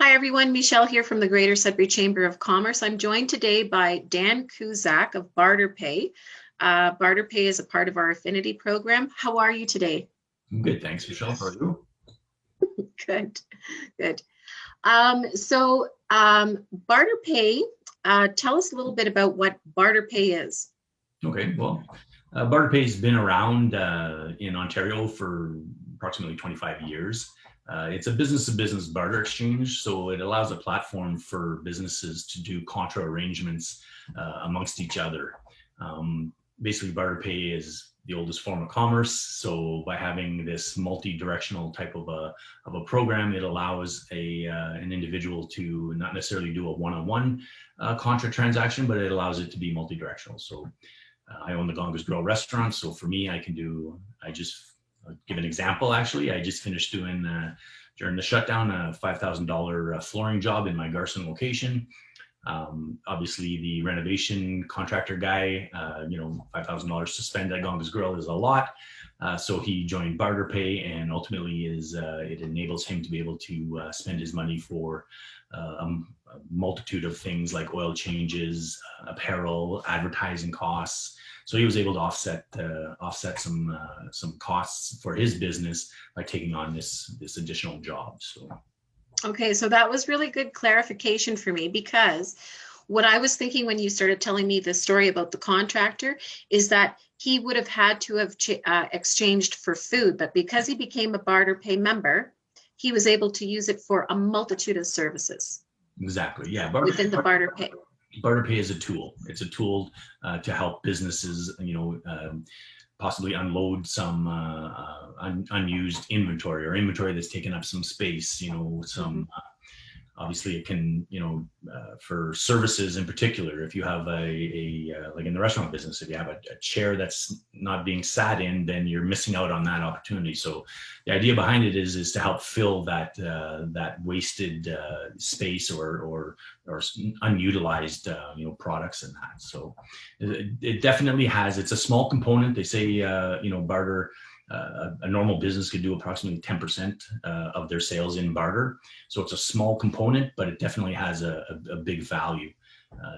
Hi, everyone. Michelle here from the Greater Sudbury Chamber of Commerce. I'm joined today by Dan Kuzak of BarterPay. BarterPay is a part of our affinity program. How are you today? I'm good, thanks, Michelle. How are you? Good, good. BarterPay, tell us a little bit about what BarterPay is. Okay, well, BarterPay has been around in Ontario for approximately 25 years. It's a business-to-business barter exchange, so it allows a platform for businesses to do contra arrangements amongst each other. Basically, BarterPay is the oldest form of commerce, so by having this multi-directional type of a program, it allows an individual to not necessarily do a one-on-one contra transaction, but it allows it to be multi-directional. So I own the Gongas Grill restaurant, so for me, I'll give an example. Actually, I just finished doing during the shutdown a $5,000 flooring job in my Garson location. Obviously, the renovation contractor guy, $5,000 to spend at Gongas Grill is a lot. So he joined BarterPay, and ultimately it enables him to be able to spend his money for a multitude of things like oil changes, apparel, advertising costs. So he was able to offset some costs for his business by taking on this additional job. So. Okay, so that was really good clarification for me, because what I was thinking when you started telling me the story about the contractor is that he would have had to have exchanged for food, but because he became a BarterPay member, he was able to use it for a multitude of services. Exactly, yeah. Within the BarterPay. BarterPay is a tool. It's a tool to help businesses, possibly unload some unused inventory or inventory that's taken up some space. Obviously it can, for services in particular, if you have like in the restaurant business, if you have a chair that's not being sat in, then you're missing out on that opportunity. So the idea behind it is to help fill that wasted space or unutilized products and that. So it definitely has. It's a small component. They say barter. A normal business could do approximately 10% of their sales in barter. So it's a small component, but it definitely has a big value.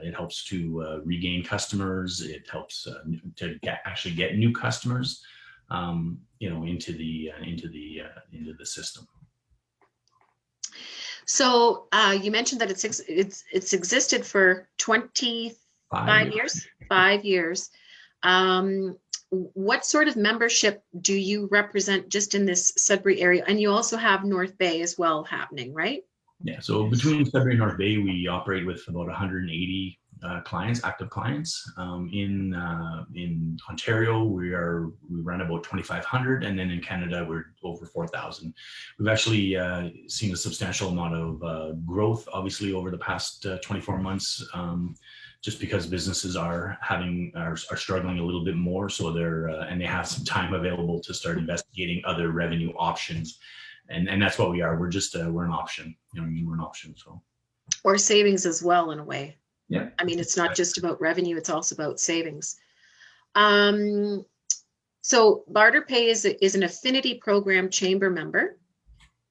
It helps to regain customers. It helps to get new customers, into the system. So you mentioned that it's existed for 25 years. 5 years. What sort of membership do you represent just in this Sudbury area? And you also have North Bay as well happening, right? Yeah, so between Sudbury and North Bay, we operate with about 180 active clients. In Ontario, we run about 2,500, and then in Canada, we're over 4,000. We've actually seen a substantial amount of growth, obviously, over the past 24 months. Just because businesses are struggling a little bit more, so and they have some time available to start investigating other revenue options, and that's what we are. We're just we're an option. We're an option. So, or savings as well, in a way. Yeah. I mean, it's not just about revenue; it's also about savings. So BarterPay is an affinity program chamber member.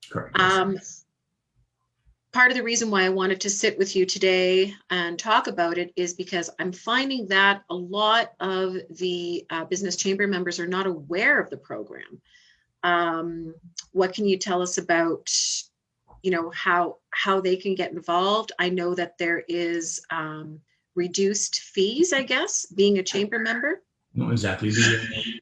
Correct. Part of the reason why I wanted to sit with you today and talk about it is because I'm finding that a lot of the business chamber members are not aware of the program. What can you tell us about, how they can get involved? I know that there is reduced fees, I guess, being a chamber member. No, exactly. The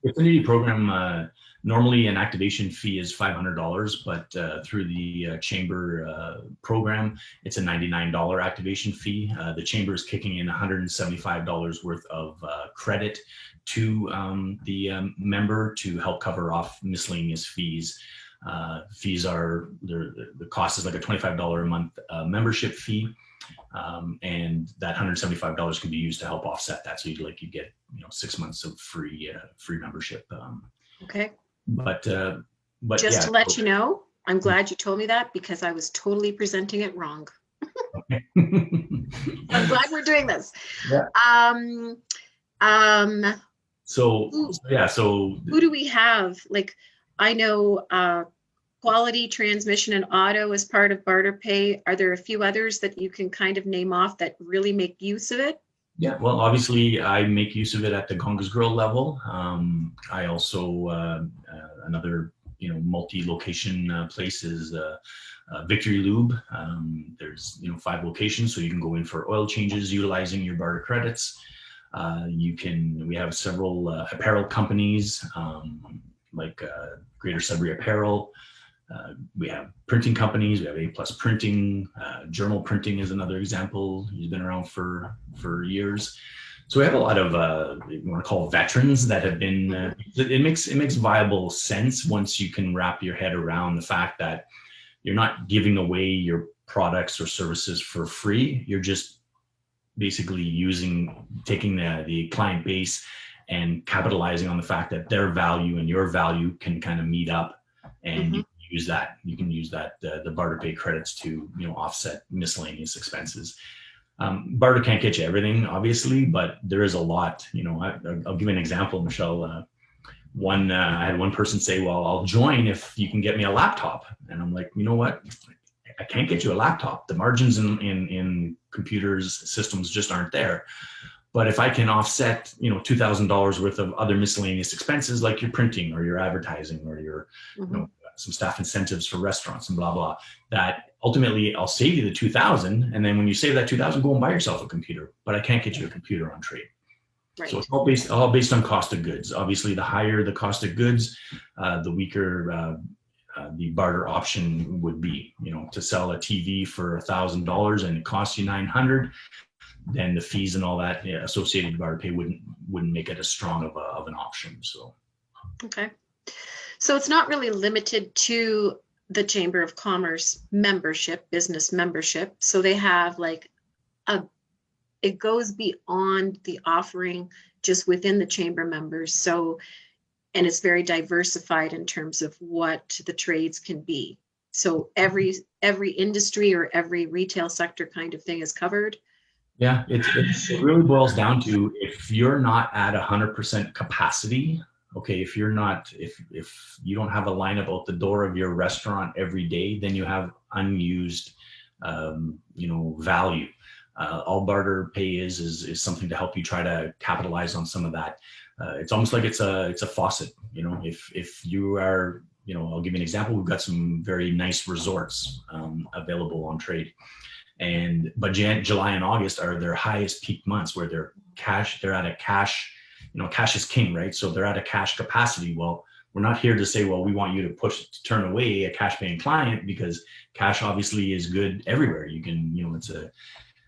affinity program, normally an activation fee is $500, but through the chamber program, it's a $99 activation fee. The chamber is kicking in $175 worth of credit to the member to help cover off miscellaneous fees. The cost is like a $25 a month membership fee. And that $175 can be used to help offset that. So you get 6 months of free membership. Okay. But just to let you know, I'm glad you told me that, because I was totally presenting it wrong. Okay. I'm glad we're doing this. Yeah. So who do we have? Like, I know quality, transmission, and auto as part of BarterPay. Are there a few others that you can kind of name off that really make use of it? Yeah, well, obviously, I make use of it at the Gonga's Grill level. I also another multi-location place is Victory Lube. There's 5 locations, so you can go in for oil changes utilizing your barter credits. We have several apparel companies like Greater Sudbury Apparel. We have printing companies. We have A Plus Printing. Journal Printing is another example. He's been around for years. So we have a lot of you want to call veterans that have been. It makes viable sense once you can wrap your head around the fact that you're not giving away your products or services for free. You're just basically taking the client base and capitalizing on the fact that their value and your value can kind of meet up, and you can use that the BarterPay credits to offset miscellaneous expenses. Barter can't get you everything, obviously, but there is a lot. I'll give you an example, Michelle. I had one person say, "Well, I'll join if you can get me a laptop," and I'm like, you know what? I can't get you a laptop. The margins in computers systems just aren't there. But if I can offset, $2,000 worth of other miscellaneous expenses, like your printing or your advertising or your, some staff incentives for restaurants and blah, blah, that ultimately I'll save you the 2,000. And then when you save that 2,000, go and buy yourself a computer, but I can't get you a computer on trade. Right. So it's all based on cost of goods. Obviously, the higher the cost of goods, the weaker the barter option would be. To sell a TV for $1,000 and it costs you $900, then the fees and all that associated with BarterPay wouldn't make it as strong of an option. So, okay, so it's not really limited to the Chamber of Commerce membership, business membership. So they have it goes beyond the offering just within the chamber members. So, and it's very diversified in terms of what the trades can be. So every industry or every retail sector kind of thing is covered. Yeah, it really boils down to, if you're not at 100% capacity, okay, if you don't have a lineup out the door of your restaurant every day, then you have unused, value. All BarterPay is something to help you try to capitalize on some of that. It's almost like it's a faucet. If you are, I'll give you an example. We've got some very nice resorts available on trade. But July and August are their highest peak months, where they're at a cash, cash is king, right? So they're at a cash capacity. Well, we're not here to say, well, we want you to turn away a cash paying client, because cash obviously is good everywhere. You can,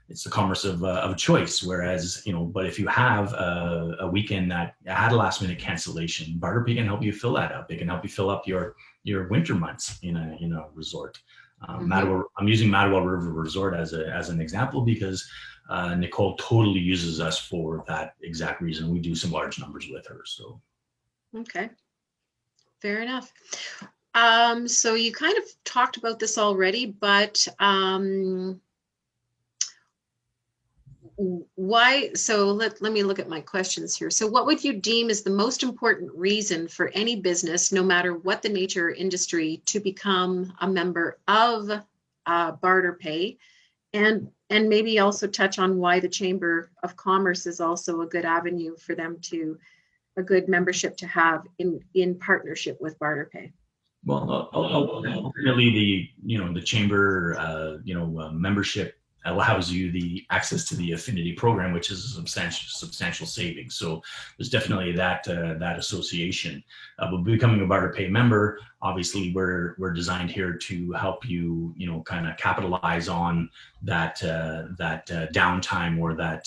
it's the commerce of choice. Whereas, but if you have a weekend that had a last minute cancellation, BarterPay can help you fill that up. It can help you fill up your winter months in a resort. I'm using Mattawa River Resort as an example, because Nicole totally uses us for that exact reason. We do some large numbers with her. So, okay, fair enough. So you kind of talked about this already, but why? So let me look at my questions here. So what would you deem is the most important reason for any business, no matter what the nature or industry, to become a member of BarterPay? And maybe also touch on why the Chamber of Commerce is also a good avenue for them a good membership to have in partnership with BarterPay. Well, ultimately, the chamber, membership allows you the access to the affinity program, which is a substantial savings. So there's definitely that association. But becoming a BarterPay member, obviously we're designed here to help you, kind of capitalize on that downtime, or that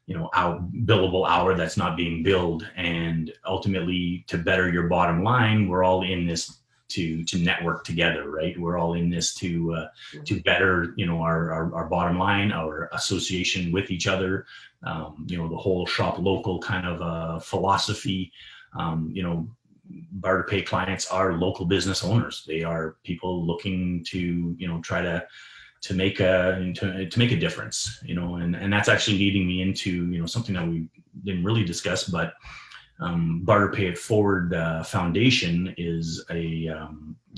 billable hour that's not being billed, and ultimately to better your bottom line. We're all in this to network together, right? We're all in this to better, our bottom line, our association with each other. The whole shop local kind of philosophy. BarterPay clients are local business owners. They are people looking to, try to make a difference, and that's actually leading me into, something that we didn't really discuss, but Barter Pay It Forward Foundation is a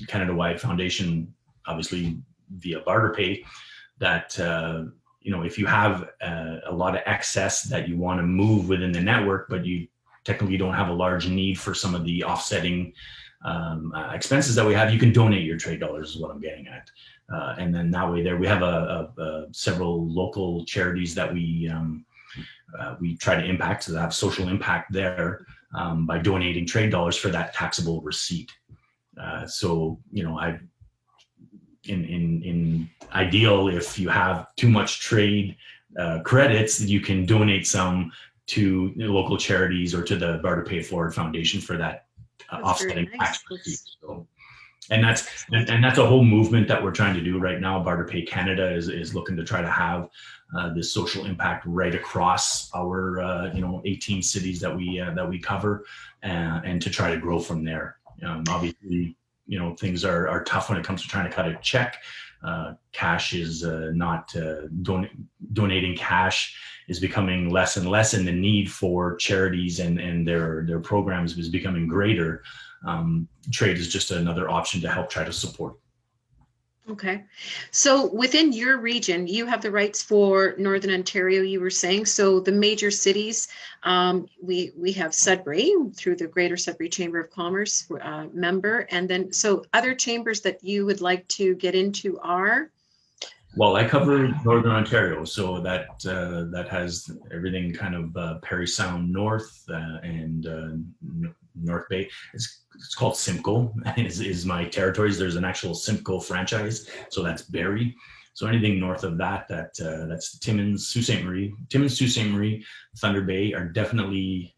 Canada-wide foundation, obviously via Barter Pay, that if you have a lot of excess that you want to move within the network, but you technically don't have a large need for some of the offsetting expenses that we have, you can donate your trade dollars, is what I'm getting at. And then that way there, we have several local charities that we try to impact, so have social impact there by donating trade dollars for that taxable receipt. So, in ideal, if you have too much trade credits, you can donate some to local charities or to the Barter Pay Forward Foundation for that offsetting tax receipt. So, and that's a whole movement that we're trying to do right now. Barter Pay Canada is looking to try to have this social impact right across our 18 cities that we cover, and to try to grow from there. Obviously, things are tough when it comes to trying to cut a check. Cash is not donating cash is becoming less and less, and the need for charities and their programs is becoming greater. Trade is just another option to help try to support. Okay. So within your region, you have the rights for Northern Ontario, you were saying. So the major cities, we have Sudbury through the Greater Sudbury Chamber of Commerce member. And then, so other chambers that you would like to get into are? Well, I cover Northern Ontario, so that has everything kind of Parry Sound North and North Bay. It's called Simcoe is my territories. There's an actual Simcoe franchise, so that's Barrie. So anything north of that's Timmins, Sault Ste. Marie, Thunder Bay are definitely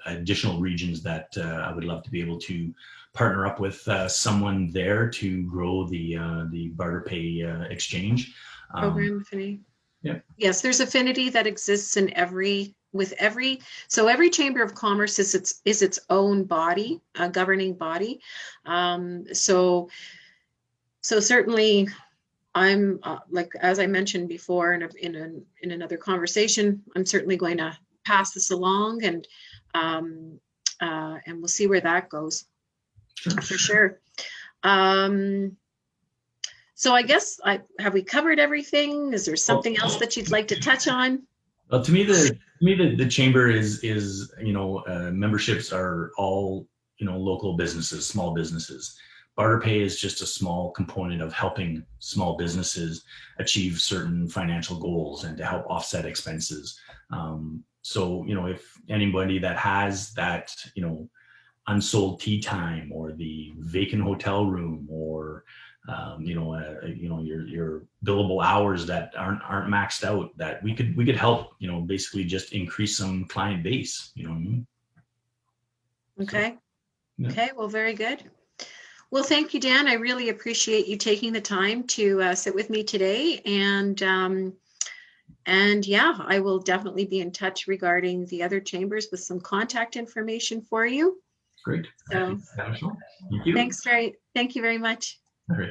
additional regions that I would love to be able to partner up with someone there to grow the Barter Pay exchange Program affinity. Yeah. Yes, there's affinity that exists in every Chamber of Commerce is its own body, a governing body. So certainly, I'm like, as I mentioned before in another conversation, I'm certainly going to pass this along, and we'll see where that goes. Sure. For sure. So I guess have we covered everything? Is there something else that you'd like to touch on? Well, to me, the chamber is memberships are all local businesses, small businesses. Barter Pay is just a small component of helping small businesses achieve certain financial goals and to help offset expenses. So if anybody that has that unsold tea time, or the vacant hotel room, or your billable hours that aren't maxed out, that we could help, basically just increase some client base, Okay. So, yeah. Okay. Well, very good. Well, thank you, Dan. I really appreciate you taking the time to sit with me today. And yeah, I will definitely be in touch regarding the other chambers with some contact information for you. Great. So, Thank you. Thank you very much. All right.